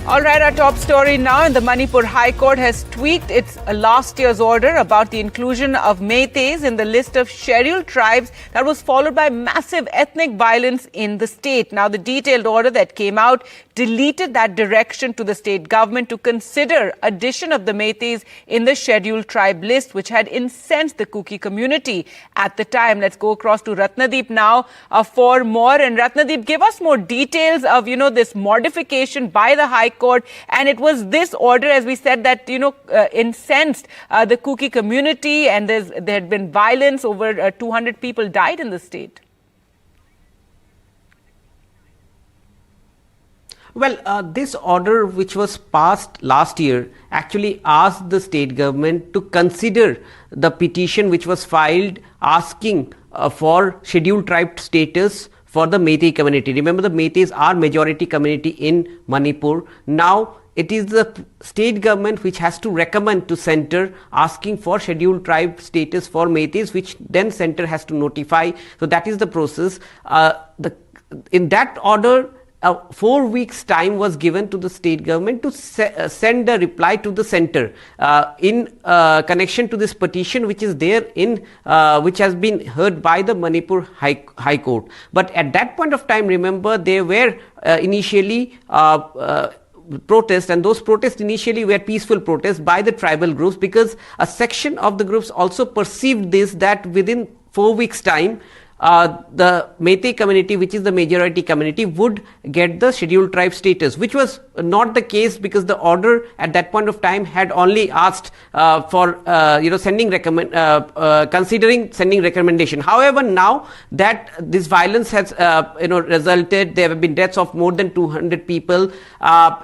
All right, our top story now, and the Manipur High Court has tweaked its last year's order about the inclusion of Meiteis in the list of scheduled tribes that was followed by massive ethnic violence in the state. Now, the detailed order that came out deleted that direction to the state government to consider addition of the Meiteis in the scheduled tribe list, which had incensed the Kuki community at the time. Let's go across to Ratnadeep now for more. And Ratnadeep, give us more details of, this modification by the High Court. And it was this order, as we said, that, incensed the Kuki community, and there had been violence. Over 200 people died in the state. Well, this order, which was passed last year, actually asked the state government to consider the petition which was filed asking for scheduled tribe status for the Meitei community. Remember, the Meiteis are majority community in Manipur. Now, it is the state government which has to recommend to center asking for scheduled tribe status for Meiteis, which then center has to notify. So that is the process. In that order, 4 weeks time was given to the state government to send a reply to the center in connection to this petition which is there in which has been heard by the Manipur High Court. But at that point of time, remember, there were initially protests, and those protests initially were peaceful protests by the tribal groups, because a section of the groups also perceived this, that within 4 weeks time the Meitei community, which is the majority community, would get the scheduled tribe status, which was not the case, because the order at that point of time had only asked for considering sending recommendation. However, now that this violence has resulted, there have been deaths of more than 200 people,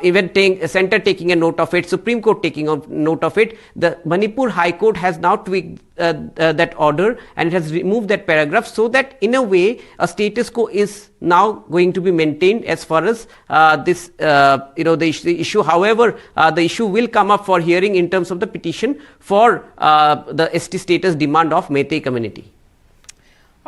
even center taking a note of it, Supreme Court taking a note of it, the Manipur High Court has now tweaked that order, and it has removed that paragraph, so that in a way a status quo is now going to be maintained as far as the issue. However, the issue will come up for hearing in terms of the petition for the ST status demand of Meitei community.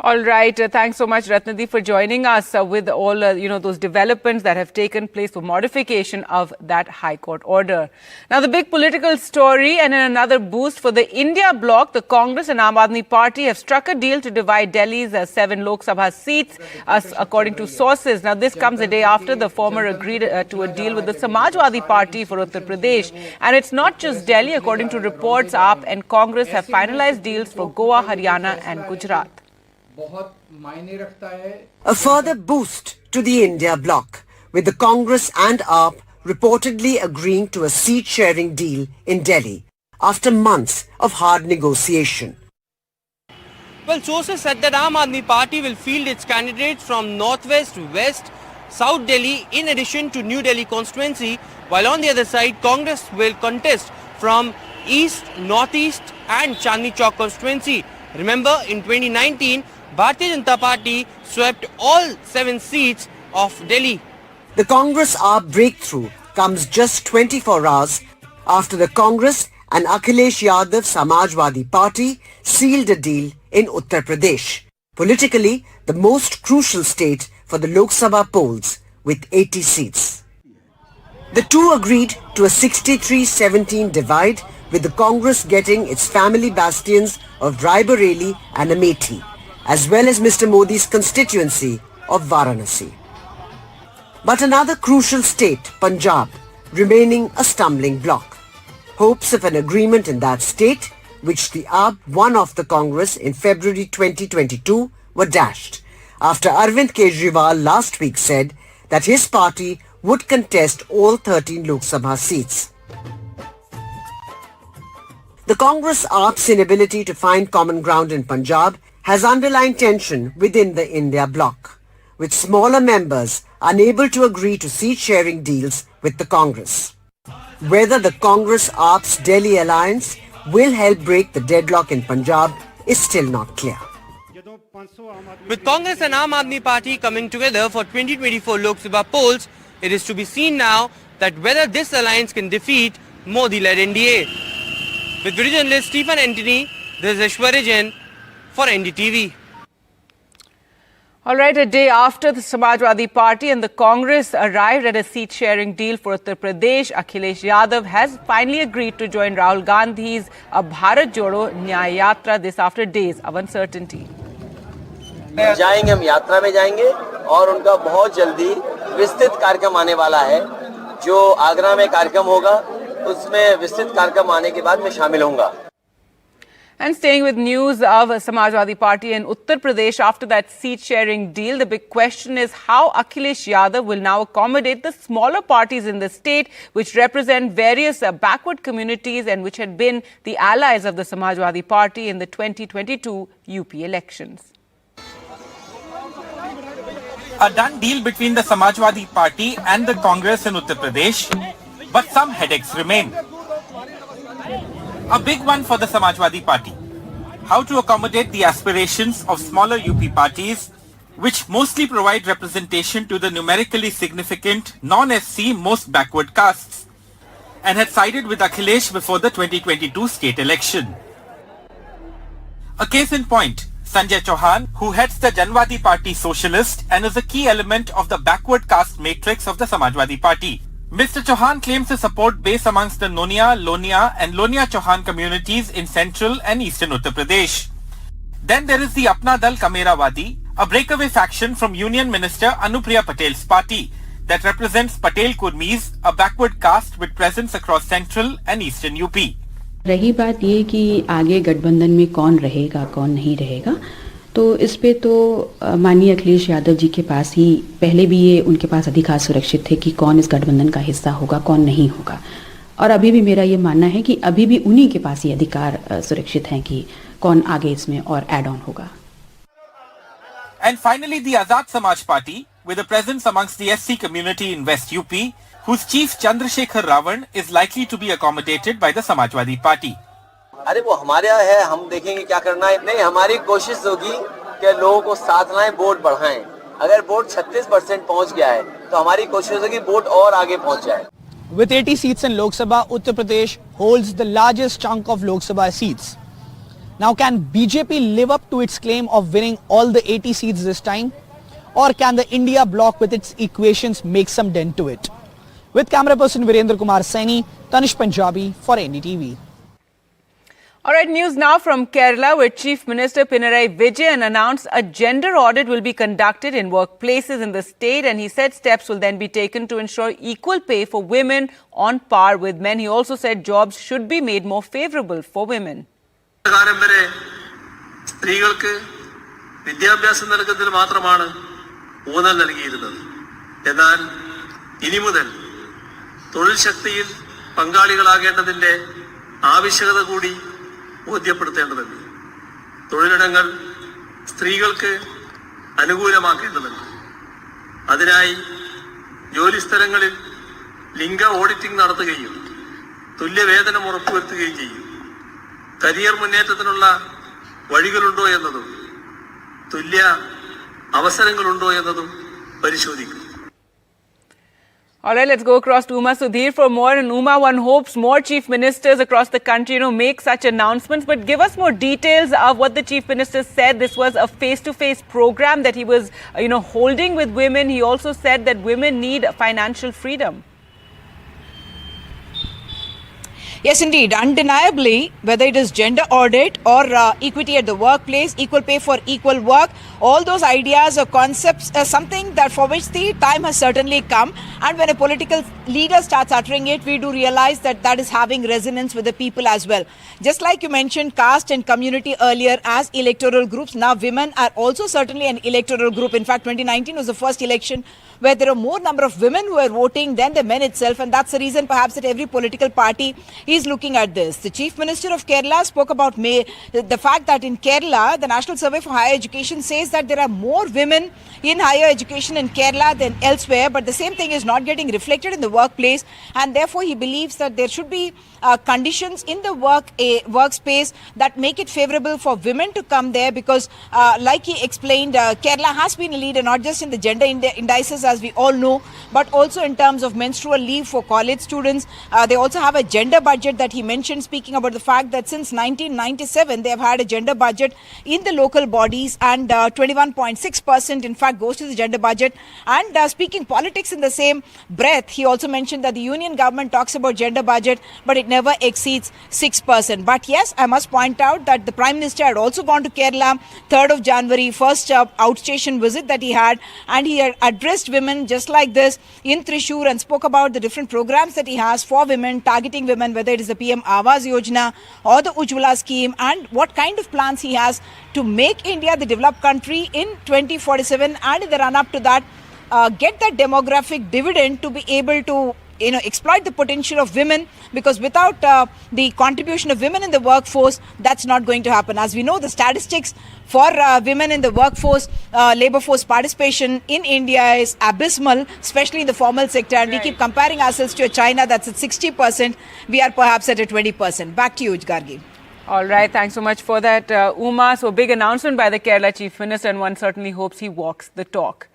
All right. Thanks so much, Ratnadeep, for joining us with all, those developments that have taken place for modification of that High Court order. Now, the big political story, and in another boost for the India bloc, the Congress and Aam Aadmi Party have struck a deal to divide Delhi's 7 Lok Sabha seats, according to sources. Now, this comes a day after the former agreed to a deal with the Samajwadi Party for Uttar Pradesh. And it's not just Delhi. According to reports, AAP and Congress have finalized deals for Goa, Haryana and Gujarat. A further boost to the India bloc, with the Congress and AAP reportedly agreeing to a seat-sharing deal in Delhi after months of hard negotiation. Well, sources said that Aam Aadmi Party will field its candidates from Northwest, West, South Delhi in addition to New Delhi constituency, while on the other side, Congress will contest from East, Northeast and Chandni Chowk constituency. Remember, in 2019, Bharatiya Janata Party swept all 7 seats of Delhi. The Congress-AAP breakthrough comes just 24 hours after the Congress and Akhilesh Yadav Samajwadi Party sealed a deal in Uttar Pradesh, politically the most crucial state for the Lok Sabha polls, with 80 seats. The two agreed to a 63-17 divide, with the Congress getting its family bastions of Raebareli and Amethi, as well as Mr. Modi's constituency of Varanasi. But another crucial state, Punjab, remaining a stumbling block. Hopes of an agreement in that state, which the AAP won off the Congress in February 2022, were dashed, after Arvind Kejriwal last week said that his party would contest all 13 Lok Sabha seats. The Congress-AAP's inability to find common ground in Punjab has underlined tension within the India bloc, with smaller members unable to agree to seat-sharing deals with the Congress. Whether the Congress-AAP's Delhi alliance will help break the deadlock in Punjab is still not clear. With Congress and Aam Aadmi Party coming together for 2024 Lok Sabha polls, it is to be seen now that whether this alliance can defeat Modi-led NDA. With video journalist Stephen Anthony, this is Ashwarya Jain for NDTV. All right, a day after the Samajwadi Party and the Congress arrived at a seat-sharing deal for Uttar Pradesh, Akhilesh Yadav has finally agreed to join Rahul Gandhi's Bharat Jodo Nyaya Yatra this after days of uncertainty. जाएंगे, हम यात्रा में जाएंगे और उनका बहुत जल्दी विस्तृत कार्यक्रम आने वाला है। जो आगरा में कार्यक्रम होगा उसमें विस्तृत कार्यक्रम आने के बाद मैं शामिल होऊंगा। And staying with news of Samajwadi Party in Uttar Pradesh after that seat-sharing deal, the big question is how Akhilesh Yadav will now accommodate the smaller parties in the state which represent various backward communities and which had been the allies of the Samajwadi Party in the 2022 UP elections. A done deal between the Samajwadi Party and the Congress in Uttar Pradesh, but some headaches remain. A big one for the Samajwadi Party. How to accommodate the aspirations of smaller UP parties, which mostly provide representation to the numerically significant non-SC most backward castes, and had sided with Akhilesh before the 2022 state election. A case in point, Sanjay Chauhan, who heads the Janwadi Party Socialist and is a key element of the backward caste matrix of the Samajwadi Party. Mr. Chauhan claims a support base amongst the Nonia, Lonia and Lonia Chauhan communities in central and eastern Uttar Pradesh. Then there is the Apna Dal Kamerawadi, a breakaway faction from Union Minister Anupriya Patel's party that represents Patel Kurmis, a backward caste with presence across central and eastern UP. रही बात ये कि आगे गठबंधन में कौन रहेगा कौन नहीं रहेगा, तो इस पे तो माननीय अखिलेश यादव जी के पास ही पहले भी ये उनके पास अधिकार सुरक्षित थे कि कौन इस गठबंधन का हिस्सा होगा कौन नहीं होगा, और अभी भी मेरा ये मानना है कि अभी भी उन्हीं के पास ये अधिकार सुरक्षित हैं कि कौन आगे इसमें और ऐड ऑन होगा. And finally the Azad Samaj Party with a presence amongst the SC community in West UP, whose chief Chandrasekhar Ravan is likely to be accommodated by the Samajwadi Party. अरे वो हमारे यहाँ है, हम देखेंगे क्या करना है. नहीं, हमारी कोशिश होगी कि लोगों को साथ लाएं, वोट बढ़ाएं. अगर वोट 36% पहुंच गया है तो हमारी कोशिश होगी वोट और आगे पहुंच जाए. With 80 seats in Lok Sabha, Uttar Pradesh holds the largest chunk of Lok Sabha seats. Now, can BJP live up to its claim of winning all the 80 seats this time? Or can the India bloc with its equations make some dent to it? With camera person Virendra Kumar Saini, Tanish Punjabi for NDTV. All right, news now from Kerala, where Chief Minister Pinarayi Vijayan announced a gender audit will be conducted in workplaces in the state, and he said steps will then be taken to ensure equal pay for women on par with men. He also said jobs should be made more favourable for women. സ്ത്രീകൾക്ക് വിദ്യാഭ്യാസം നൽകുന്നതിൽ മാത്രമാണ് ഊന്നൽ നൽകിയിരുന്നത്. എന്നാൽ ഇനി മുതൽ തൊഴിൽ ശക്തിയിൽ പങ്കാളികളാകേണ്ടതിന്റെ ആവശ്യകത കൂടി ബോധ്യപ്പെടുത്തേണ്ടതുണ്ട്. തൊഴിലിടങ്ങൾ സ്ത്രീകൾക്ക് അനുകൂലമാക്കേണ്ടതുണ്ട്. അതിനായി ജോലിസ്ഥലങ്ങളിൽ ലിംഗ ഓഡിറ്റിംഗ് നടത്തുകയും തുല്യവേതനം ഉറപ്പുവരുത്തുകയും ചെയ്യും. കരിയർ മുന്നേറ്റത്തിനുള്ള വഴികളുണ്ടോ എന്നതും തുല്യ അവസരങ്ങളുണ്ടോ എന്നതും പരിശോധിക്കും. All right, let's go across to Uma Sudhir for more. And Uma, one hopes more chief ministers across the country, make such announcements. But give us more details of what the chief minister said. This was a face-to-face program that he was, holding with women. He also said that women need financial freedom. Yes, indeed. Undeniably, whether it is gender audit or equity at the workplace, equal pay for equal work, all those ideas or concepts are something that for which the time has certainly come. And when a political leader starts uttering it, we do realize that that is having resonance with the people as well. Just like you mentioned caste and community earlier as electoral groups, now women are also certainly an electoral group. In fact, 2019 was the first election where there are more number of women who are voting than the men itself, and that's the reason perhaps that every political party is looking at this. The Chief Minister of Kerala spoke about the fact that in Kerala, the National Survey for Higher Education says that there are more women in higher education in Kerala than elsewhere, but the same thing is not getting reflected in the workplace, and therefore he believes that there should be conditions in the workspace that make it favourable for women to come there, because like he explained, Kerala has been a leader not just in the gender indices as we all know, but also in terms of menstrual leave for college students. They also have a gender budget that he mentioned, speaking about the fact that since 1997, they have had a gender budget in the local bodies, and 21.6% in fact goes to the gender budget. And speaking politics in the same breath, he also mentioned that the union government talks about gender budget, but it never exceeds 6%. But yes, I must point out that the Prime Minister had also gone to Kerala 3rd of January, first outstation visit that he had, and he had addressed women just like this in Thrissur and spoke about the different programs that he has for women, targeting women, whether it is the PM Awas Yojana or the Ujjwala scheme, and what kind of plans he has to make India the developed country in 2047, and in the run-up to that, get that demographic dividend to be able to exploit the potential of women, because without the contribution of women in the workforce, that's not going to happen. As we know, the statistics for women in the workforce, labor force participation in India is abysmal, especially in the formal sector. And we keep comparing ourselves to a China that's at 60%. We are perhaps at a 20%. Back to you, Gargi. All right, thanks so much for that, Uma. So big announcement by the Kerala Chief Minister, and one certainly hopes he walks the talk.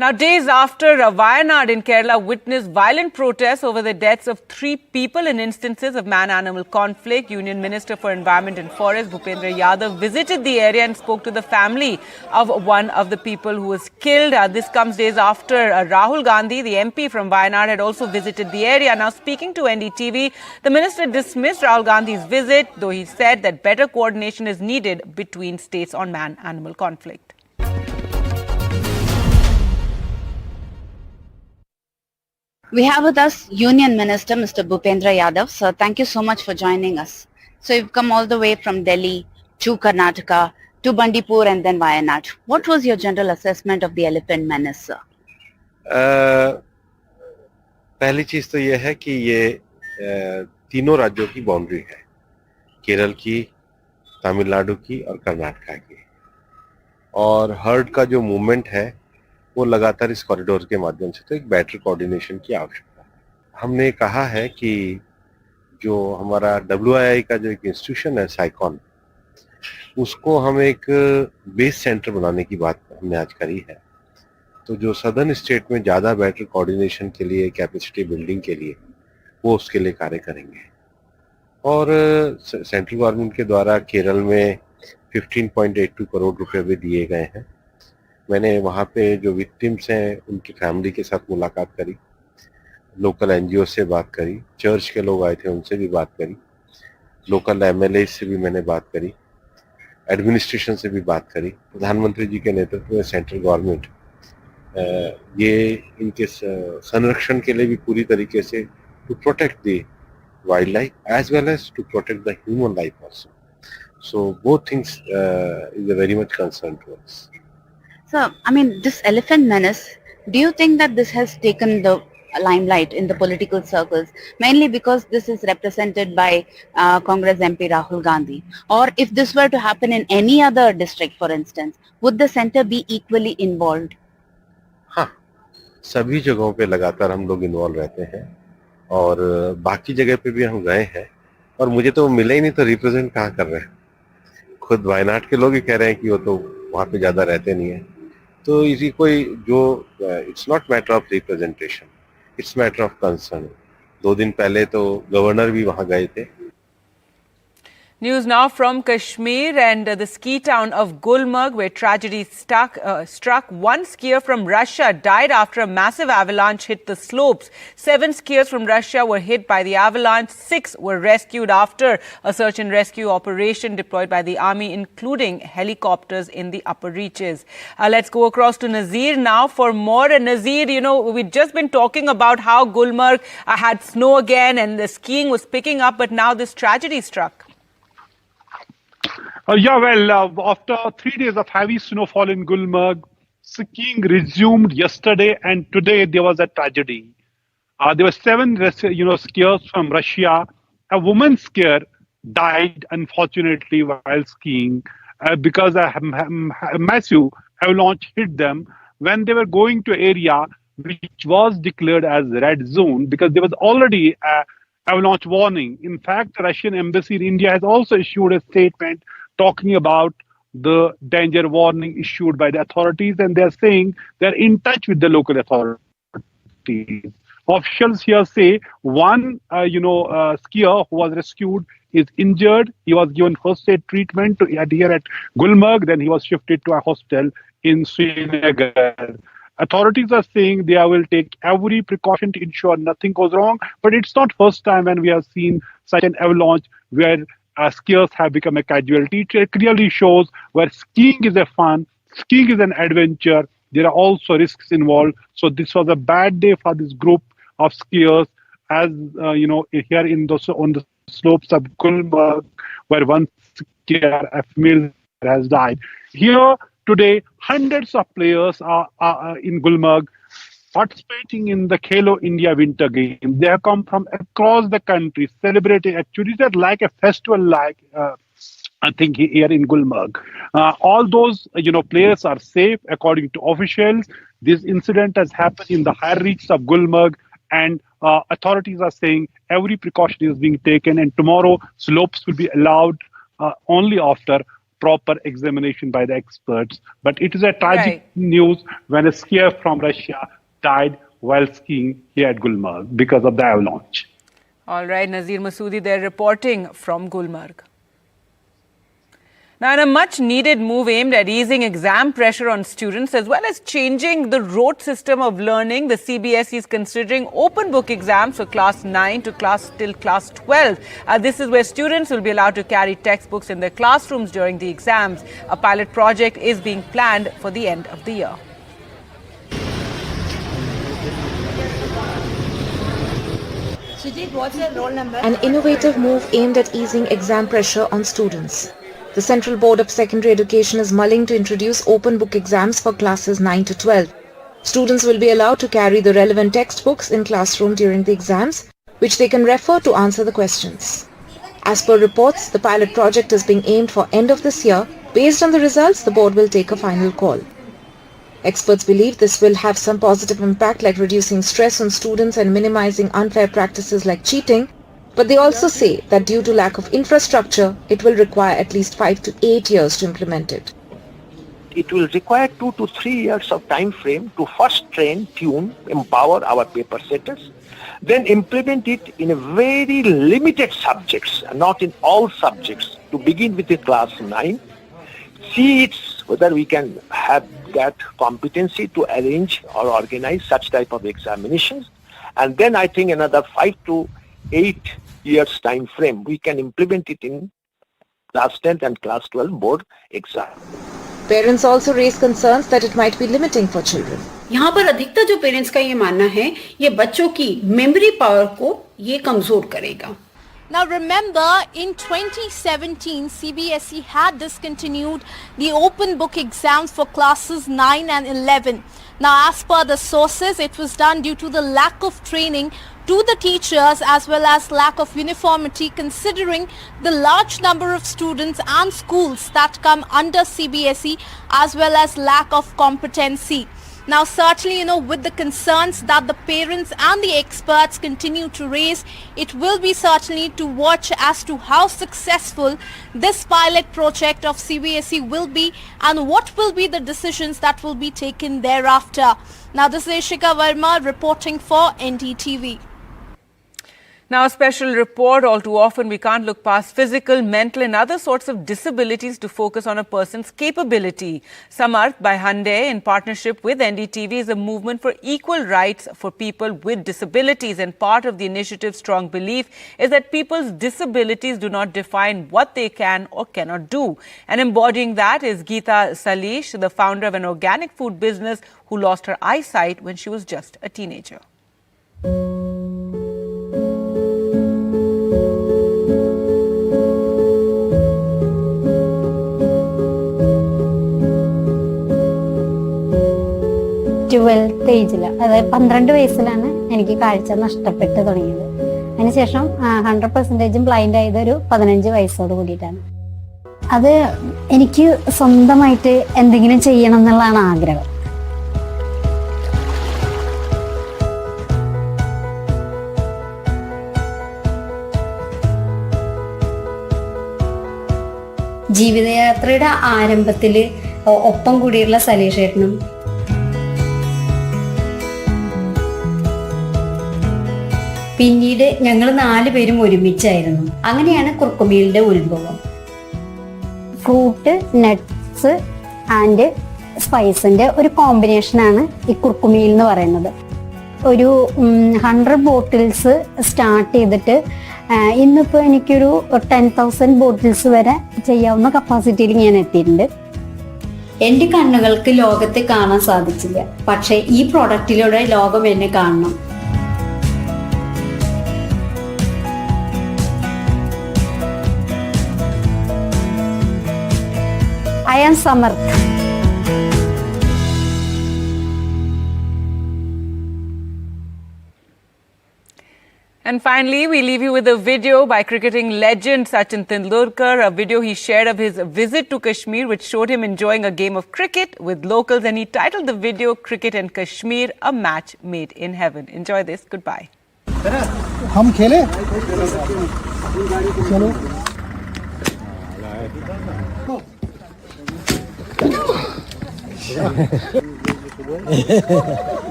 Now, days after Wayanad in Kerala witnessed violent protests over the deaths of 3 people in instances of man-animal conflict, Union Minister for Environment and Forest, Bhupendra Yadav, visited the area and spoke to the family of one of the people who was killed. This comes days after Rahul Gandhi, the MP from Wayanad, had also visited the area. Now, speaking to NDTV, the minister dismissed Rahul Gandhi's visit, though he said that better coordination is needed between states on man-animal conflict. We have with us Union Minister Mr. Bhupendra Yadav. Sir, thank you so much for joining us. So you've come all the way from Delhi to Karnataka to Bandipur and then Wayanad. What was your general assessment of the elephant menace, sir? पहली चीज तो ये है कि ये तीनों राज्यों की बाउंड्री है, केरल की, तमिलनाडु की और कर्नाटका की, और हर्ड का जो मूवमेंट है वो लगातार इस कॉरिडोर के माध्यम से, तो एक बेटर कोऑर्डिनेशन की आवश्यकता है। हमने कहा है कि जो हमारा WII का जो एक इंस्टीट्यूशन है साइकॉन, उसको हम एक बेस सेंटर बनाने की बात हमने आज करी है। तो जो सदर्न स्टेट में ज़्यादा बेटर कोऑर्डिनेशन के लिए, कैपेसिटी बिल्डिंग के लिए, वो उसके लिए कार्य करेंगे। और सेंट्रल गवर्नमेंट के द्वारा केरल में 15.82 करोड़ रुपए भी दिए गए हैं। मैंने वहाँ पे जो विक्टिम्स हैं उनकी फैमिली के साथ मुलाकात करी, लोकल NGO से बात करी, चर्च के लोग आए थे उनसे भी बात करी, लोकल MLA से भी मैंने बात करी, एडमिनिस्ट्रेशन से भी बात करी। प्रधानमंत्री जी के नेतृत्व में सेंट्रल गवर्नमेंट ये इनके संरक्षण के लिए भी पूरी तरीके से to protect the wildlife as well as to protect the human life also. So both things is very much concern to us. Sir, I mean, this elephant menace, do you think that this has taken the limelight in the political circles, mainly because this is represented by Congress MP Rahul Gandhi? Or if this were to happen in any other district, for instance, would the center be equally involved? हाँ, सभी जगहों पे लगातार हम लोग involve रहते हैं, और बाकी जगह पे भी हम गए हैं, और मुझे तो मिले ही नहीं, तो रिप्रेजेंट कहाँ कर रहे हैं। खुद वायनाड के लोग ही कह रहे हैं कि वो तो वहाँ पे ज़्यादा रहते नहीं है। तो इसी कोई जो it's not matter of representation, it's matter of concern. 2 दिन पहले तो गवर्नर भी वहाँ गए थे। News now from Kashmir and the ski town of Gulmarg, where tragedy struck. 1 skier from Russia died after a massive avalanche hit the slopes. 7 skiers from Russia were hit by the avalanche. 6 were rescued after a search and rescue operation deployed by the army, including helicopters in the upper reaches. Let's go across to Nazir now for more. And Nazir, you know, we've just been talking about how Gulmarg had snow again and the skiing was picking up, but now this tragedy struck. After 3 days of heavy snowfall in Gulmarg, skiing resumed yesterday, and today there was a tragedy. There were 7 skiers from Russia. A woman skier died, unfortunately, while skiing because a massive avalanche hit them when they were going to an area which was declared as red zone, because there was already a avalanche warning. In fact, the Russian embassy in India has also issued a statement talking about the danger warning issued by the authorities, and they're saying they're in touch with the local authorities. Officials here say one, skier who was rescued is injured. He was given first aid treatment here at Gulmarg. Then he was shifted to a hospital in Srinagar. Authorities are saying they will take every precaution to ensure nothing goes wrong. But it's not first time when we have seen such an avalanche where skiers have become a casualty. It clearly shows where skiing is a fun, skiing is an adventure. There are also risks involved. So this was a bad day for this group of skiers, as here on the slopes of Gulmarg, where one skier, a female, has died. Here today, hundreds of players are in Gulmarg participating in the Khelo India Winter Games. They have come from across the country, celebrating actually that like a festival, like I think here in Gulmarg. All those players are safe according to officials. This incident has happened in the higher reaches of Gulmarg, and authorities are saying every precaution is being taken, and tomorrow slopes will be allowed only after proper examination by the experts. But it is a tragic news when a skier from Russia died while skiing here at Gulmarg because of the avalanche. All right, Nazir Masoodi there reporting from Gulmarg. Now, in a much-needed move aimed at easing exam pressure on students as well as changing the rote system of learning, the CBSE is considering open book exams for class 9 to class 12. This is where students will be allowed to carry textbooks in their classrooms during the exams. A pilot project is being planned for the end of the year. What's your roll number? An innovative move aimed at easing exam pressure on students. The Central Board of Secondary Education is mulling to introduce open book exams for classes 9 to 12. Students will be allowed to carry the relevant textbooks in classroom during the exams, which they can refer to answer the questions. As per reports, the pilot project is being aimed for end of this year. Based on the results, the board will take a final call. Experts believe this will have some positive impact like reducing stress on students and minimizing unfair practices like cheating. But they also say that due to lack of infrastructure, it will require at least 5 to 8 years to implement it. It will require 2 to 3 years of time frame to first train, tune, empower our paper setters, then implement it in a very limited subjects, not in all subjects, to begin with the class 9. See whether we can have that competency to arrange or organize such type of examinations. And then I think another 5 to 8 years time frame, we can implement it in class 10 and class 12 board exam. Parents also raise concerns that it might be limiting for children. यहाँ पर अधिकतर जो parents का ये मानना है, ये बच्चों की मेमोरी पावर को ये कमजोर करेगा. Now remember, in 2017, CBSE had discontinued the open book exams for classes 9 and 11. Now, as per the sources, it was done due to the lack of training to the teachers as well as lack of uniformity, considering the large number of students and schools that come under CBSE as well as lack of competency. Now, certainly, with the concerns that the parents and the experts continue to raise, it will be certainly to watch as to how successful this pilot project of CBSE will be and what will be the decisions that will be taken thereafter. Now, this is Ishika Verma reporting for NDTV. Now, a special report. All too often, we can't look past physical, mental and other sorts of disabilities to focus on a person's capability. Samarth by Hyundai, in partnership with NDTV, is a movement for equal rights for people with disabilities. And part of the initiative's strong belief is that people's disabilities do not define what they can or cannot do. And embodying that is Geeta Salish, the founder of an organic food business who lost her eyesight when she was just a teenager. Twelfth ഏജിൽ അതായത് 12 വയസ്സിലാണ് എനിക്ക് കാഴ്ച നഷ്ടപ്പെട്ട് തുടങ്ങിയത്. അതിനുശേഷം 100% blind ആയത് ഒരു 15 വയസ്സോട് കൂടിയിട്ടാണ്. അത് എനിക്ക് സ്വന്തമായിട്ട് എന്തെങ്കിലും ചെയ്യണം എന്നുള്ളതാണ് ആഗ്രഹം. ജീവിതയാത്രയുടെ ആരംഭത്തിൽ ഒപ്പം കൂടിയുള്ള സലീഷേട്ടനും പിന്നീട് ഞങ്ങൾ 4 പേരും ഒരുമിച്ചായിരുന്നു. അങ്ങനെയാണ് കുർക്കുമീലിന്റെ ഉത്ഭവം. ഫ്രൂട്ട്, നട്ട്സ് ആൻഡ് സ്പൈസിന്റെ ഒരു കോമ്പിനേഷനാണ് ഈ കുർക്കുമീൽ എന്ന് പറയുന്നത്. ഒരു 100 ബോട്ടിൽസ് സ്റ്റാർട്ട് ചെയ്തിട്ട് ഇന്നിപ്പോൾ എനിക്കൊരു 10,000 ബോട്ടിൽസ് വരെ ചെയ്യാവുന്ന കപ്പാസിറ്റിയിൽ ഞാൻ എത്തിയിട്ടുണ്ട്. എൻ്റെ കണ്ണുകൾക്ക് ലോകത്തെ കാണാൻ സാധിച്ചില്ല, പക്ഷേ ഈ പ്രോഡക്റ്റിലൂടെ ലോകം എന്നെ കാണണം. I am Samarth. And finally, we leave you with a video by cricketing legend Sachin Tendulkar, a video he shared of his visit to Kashmir, which showed him enjoying a game of cricket with locals, and he titled the video Cricket and Kashmir, a match made in heaven. Enjoy this. Goodbye. हम खेले चलो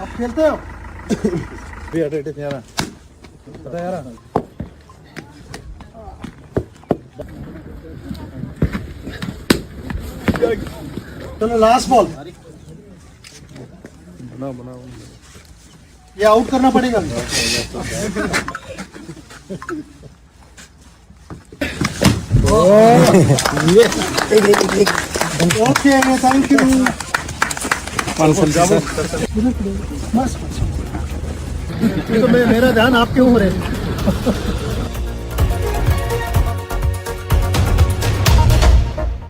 अब खेलते हो चलो last ball ये out करना पड़ेगा. Okay thank you. बस तो मेरा ध्यान आपके ऊपर है.